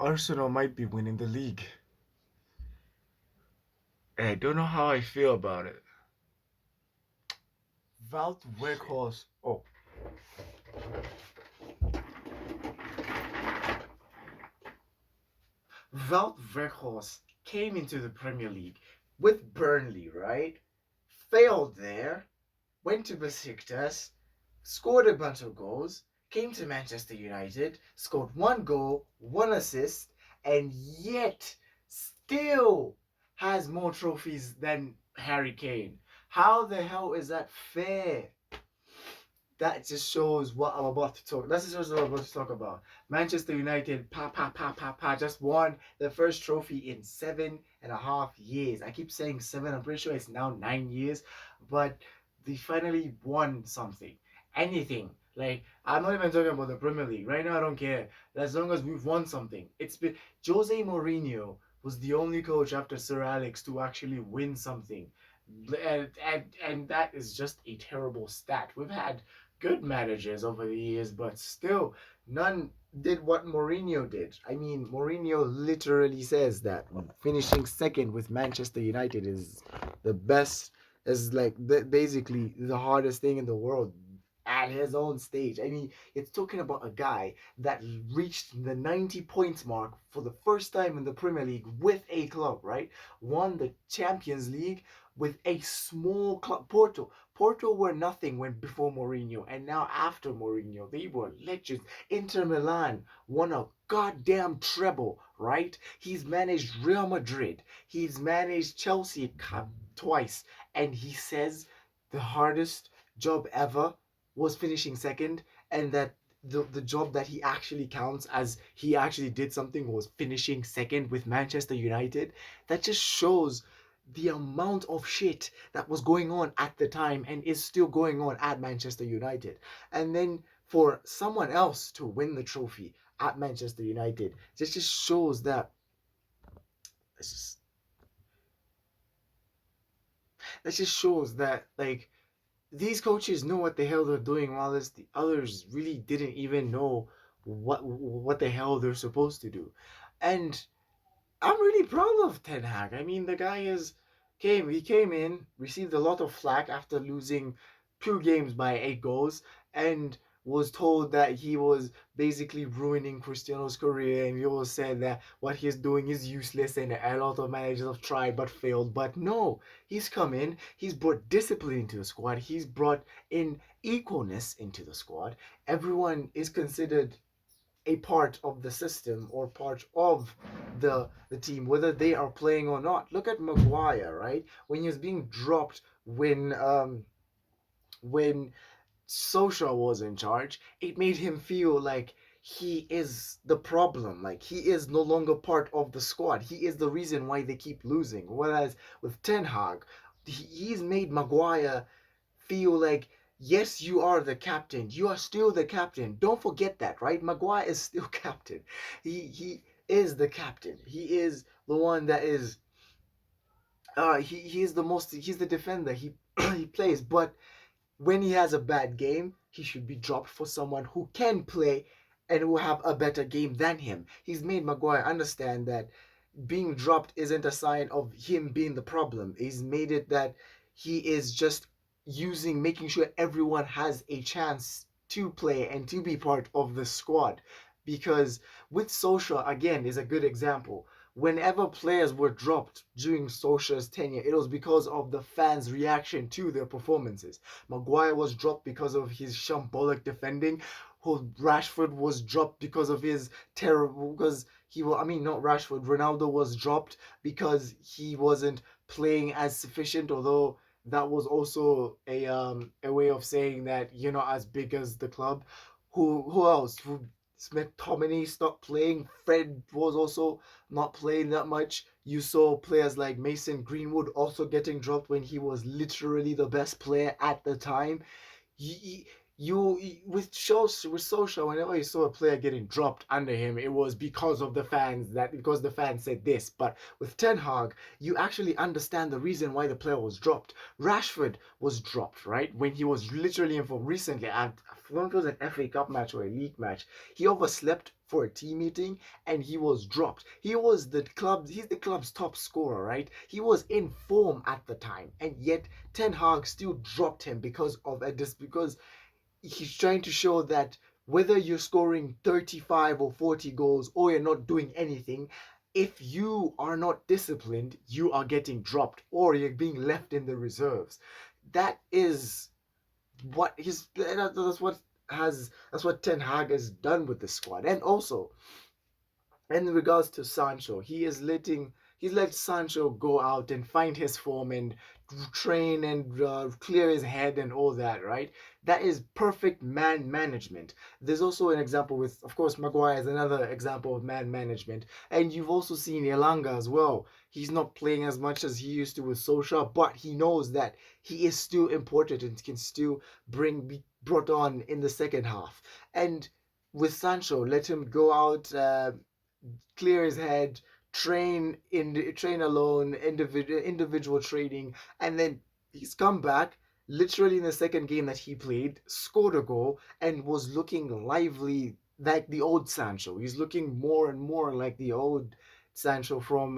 Arsenal might be winning the league. I don't know how I feel about it. Wout Weghorst. Oh, Wout Weghorst came into the Premier League with Burnley, right? Failed there, went to Besiktas, scored a bunch of goals, came to Manchester United, scored one goal, one assist, and yet still has more trophies than Harry Kane. How the hell is that fair? That just shows what I'm about to talk. That's just what I'm about to talk about. Manchester United, just won the first trophy in 7.5 years. I keep saying seven. I'm pretty sure it's now 9 years, but they finally won something, anything. Like I'm not even talking about the Premier League right now. I don't care as long as we've won something. It's been Jose Mourinho was the only coach after Sir Alex to actually win something. And that is just a terrible stat. We've had good managers over the years, but still, none did what Mourinho did. I mean, Mourinho literally says that finishing second with Manchester United is the best, is like basically the hardest thing in the world at his own stage. I mean, it's talking about a guy that reached the 90 points mark for the first time in the Premier League with a club, right? Won the Champions League with a small club, Porto. Porto were nothing when before Mourinho, and now after Mourinho, they were legends. Inter Milan won a goddamn treble, right? He's managed Real Madrid, he's managed Chelsea twice, and he says the hardest job ever was finishing second, and that the job that he actually counts as he actually did something was finishing second with Manchester United. That just shows the amount of shit that was going on at the time and is still going on at Manchester United. And then for someone else to win the trophy at Manchester United, this just shows that this just that just shows that like these coaches know what the hell they're doing, while the others really didn't even know what the hell they're supposed to do. And I'm really proud of Ten Hag. I mean, the guy is he came in, received a lot of flack after losing 2 games by 8 goals, and was told that he was basically ruining Cristiano's career, and he was said that what he's doing is useless, and a lot of managers have tried but failed. But no, he's come in, he's brought discipline into the squad, he's brought in equalness into the squad. Everyone is considered a part of the system or part of the team, whether they are playing or not. Look at Maguire, right? When he was being dropped when Social was in charge, it made him feel like he is the problem. Like he is no longer part of the squad. He is the reason why they keep losing. Whereas with Ten Hag, he's made Maguire feel like yes, you are the captain. You are still the captain. Don't forget that, right? Maguire is still captain. He is the captain. He is the one that is he is the most he's the defender. He he plays, but when he has a bad game, he should be dropped for someone who can play and who have a better game than him. He's made Maguire understand that being dropped isn't a sign of him being the problem. He's made it that he is just making sure everyone has a chance to play and to be part of the squad. Because with Social, again, is a good example. Whenever players were dropped during Solskjaer's tenure, it was because of the fans' reaction to their performances. Maguire was dropped because of his shambolic defending. Rashford was dropped because of his terrible. Because he was, I mean, not Rashford. Ronaldo was dropped because he wasn't playing as sufficient. Although that was also a way of saying that you're not as big as the club. Who else? McTominay stopped playing. Fred was also not playing that much. You saw players like Mason Greenwood also getting dropped when he was literally the best player at the time. You, with Solskjaer, whenever you saw a player getting dropped under him, it was because of the fans, that because the fans said this. But with Ten Hag, you actually understand the reason why the player was dropped. Rashford was dropped, right, when he was literally involved recently. I don't know if it was an FA Cup match or a league match. He overslept for a team meeting and he was dropped. He's the club's top scorer, right? He was in form at the time, and yet Ten Hag still dropped him because of a because he's trying to show that whether you're scoring 35 or 40 goals or you're not doing anything, if you are not disciplined, you are getting dropped or you're being left in the reserves. That is what that's what Ten Hag has done with the squad. And also, in regards to Sancho, he's let Sancho go out and find his form and train and clear his head and all that, right? That is perfect man management. There's also an example with, of course, Maguire is another example of man management, and you've also seen Elanga as well. He's not playing as much as he used to with Solskjaer, but he knows that he is still important and can still be brought on in the second half. And with Sancho, let him go out. Clear his head, train alone, individual training, and then he's come back literally in the second game that he played, scored a goal, and was looking lively like the old Sancho. He's looking more and more like the old Sancho from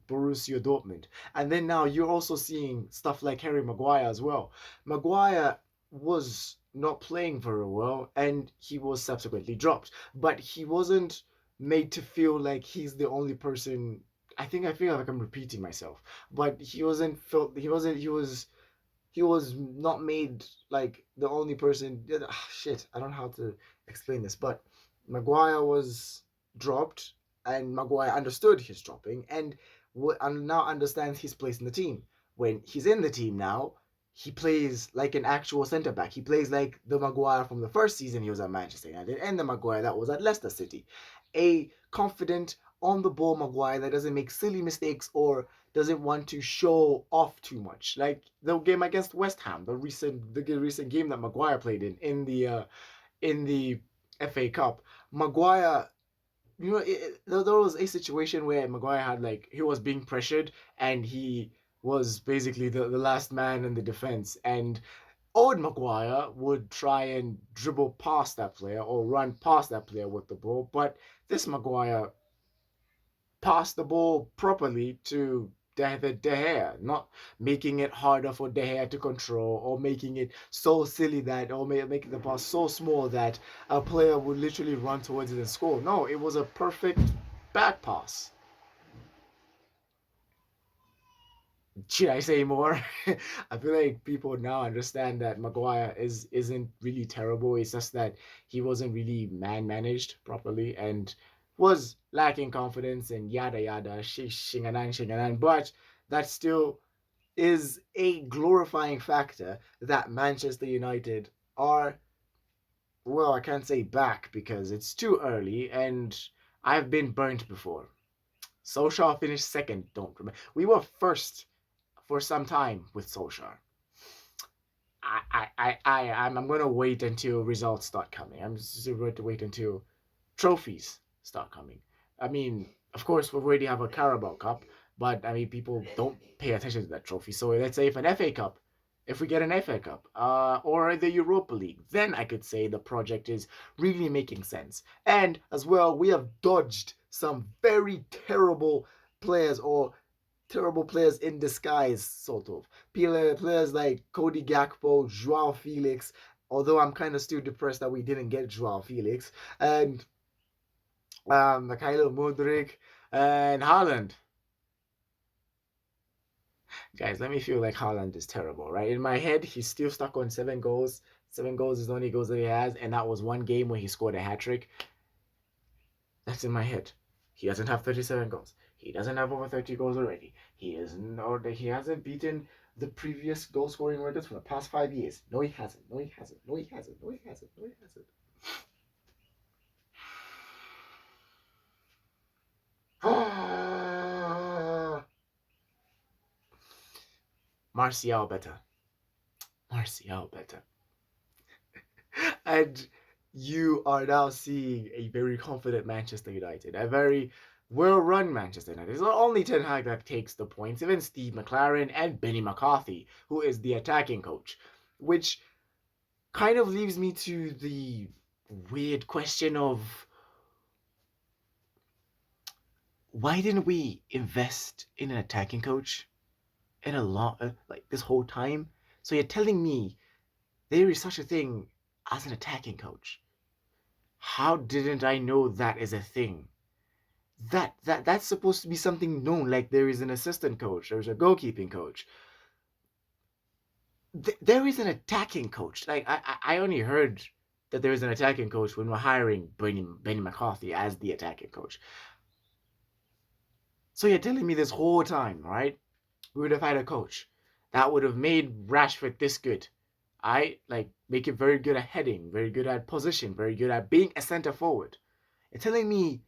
Borussia Dortmund. And then now you're also seeing stuff like Harry Maguire as well. Maguire was not playing very well and he was subsequently dropped, but he wasn't made to feel like he's the only person. I feel like I'm repeating myself, but he was not made like the only person. Shit, I don't know how to explain this, but Maguire was dropped, and Maguire understood his dropping, and now understands his place in the team. When he's in the team now, he plays like an actual centre back. He plays like the Maguire from the first season he was at Manchester United, and the Maguire that was at Leicester City. A confident, on the ball Maguire that doesn't make silly mistakes or doesn't want to show off too much. Like the game against West Ham, the recent game that Maguire played in the FA Cup. Maguire, there was a situation where Maguire had like he was being pressured and he was basically the last man in the defense, and old Maguire would try and dribble past that player or run past that player with the ball, but this Maguire pass the ball properly to De Gea, not making it harder for De Gea to control or making it so silly that, or making the pass so small that a player would literally run towards it and score. No, it was a perfect back pass. Should I say more? I feel like people now understand that Maguire isn't really terrible. It's just that he wasn't really man managed properly and was lacking confidence and yada yada shinganan shinganan. But that still is a glorifying factor that Manchester United are, well, I can't say back because it's too early and I've been burnt before. Solskjaer finished second, don't remember. We were first for some time with Solskjaer. I'm gonna wait until results start coming. I'm just going to wait until trophies start coming. I mean, of course, we already have a Carabao Cup, but I mean, people don't pay attention to that trophy. So let's say if we get an FA Cup, or the Europa League, then I could say the project is really making sense. And as well, we have dodged some very terrible players in disguise, sort of. Players like Cody Gakpo, Joao Felix, although I'm kind of still depressed that we didn't get Joao Felix, and Mikhailo Mudryk, and Haaland. Guys, let me feel like Haaland is terrible, right? In my head, he's still stuck on 7 goals. 7 goals is the only goals that he has, and that was one game where he scored a hat trick. That's in my head. He doesn't have 37 goals. He doesn't have over 30 goals already. He hasn't beaten the previous goal scoring records from the past 5 years. No, he hasn't. No, he hasn't. No, he hasn't. No, he hasn't. No, he hasn't. Martial better. Martial better. And you are now seeing a very confident Manchester United, a very well-run Manchester United. It's not only Ten Hag that takes the points, even Steve McLaren and Benny McCarthy, who is the attacking coach, which kind of leaves me to the weird question of why didn't we invest in an attacking coach in a lot like this whole time? So you're telling me there is such a thing as an attacking coach. How didn't I know that is a thing? That's supposed to be something known. Like there is an assistant coach, there's a goalkeeping coach. There is an attacking coach. Like I only heard that there is an attacking coach when we're hiring Benny McCarthy as the attacking coach. So you're telling me this whole time, right? We would have had a coach that would have made Rashford this good. I like make it very good at heading, very good at position, very good at being a center forward. You're telling me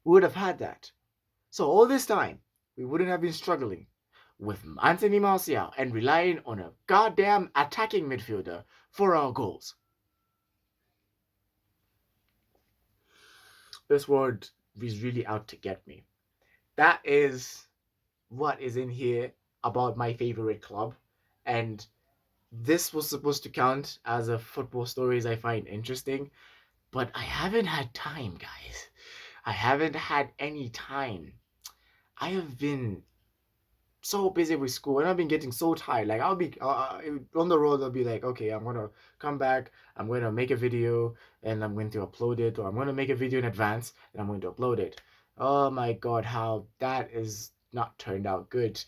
we would have had that. So all this time, we wouldn't have been struggling with Anthony Martial and relying on a goddamn attacking midfielder for our goals. This word is really out to get me. That is what is in here about my favorite club. And this was supposed to count as a football stories I find interesting. But I haven't had time, guys. I haven't had any time. I have been so busy with school and I've been getting so tired. Like I'll be on the road. I'll be like, okay, I'm gonna come back. I'm gonna make a video and I'm going to upload it, or I'm gonna make a video in advance and I'm going to upload it. Oh my god, how that is not turned out good.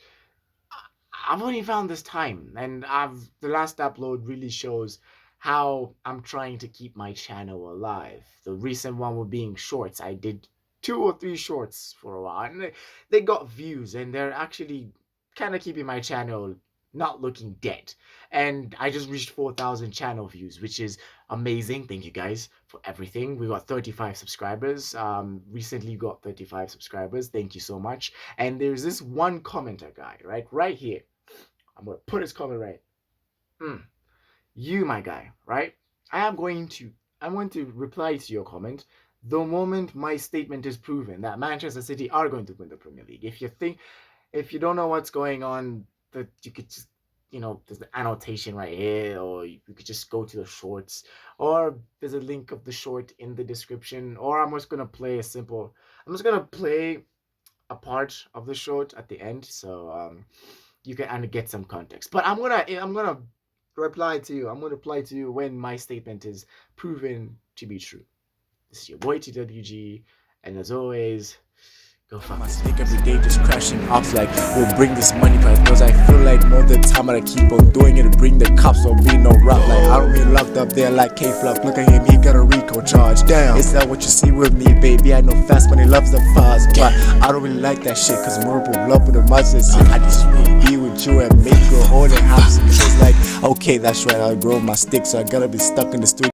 I've only found this time, and the last upload really shows how I'm trying to keep my channel alive. The recent one was being shorts. I did 2 or 3 shorts for a while, and they got views, and they're actually kind of keeping my channel not looking dead. And I just reached 4,000 channel views, which is amazing. Thank you guys for everything. We got 35 subscribers. Recently got 35 subscribers. Thank you so much. And there's this one commenter guy, right here. I'm gonna put his comment right. You, my guy, right? I'm going to reply to your comment the moment my statement is proven that Manchester City are going to win the Premier League. If you don't know what's going on, that you could just, there's the annotation right here, or you could just go to the shorts, or there's a link of the short in the description, or I'm just gonna play a part of the short at the end, so you can kind of get some context. But I'm gonna reply to you. I'm gonna reply to you when my statement is proven to be true. This is your boy TWG, and as always, go fuck my stick every day, just crashing off like we'll bring this money back. Because I feel like more the time I keep on doing it to bring the cops, don't be no rap. Like I don't be locked up there like K-Flop. Look at him, he got a Rico charge. Damn, is that what you see with me, baby? I know fast money loves the fast, but I don't really like that shit. Cause more people love with the emergency. I just wanna be with you and make you hold and have some kids. Like, okay, that's right, I'll grow my stick, so I gotta be stuck in the studio.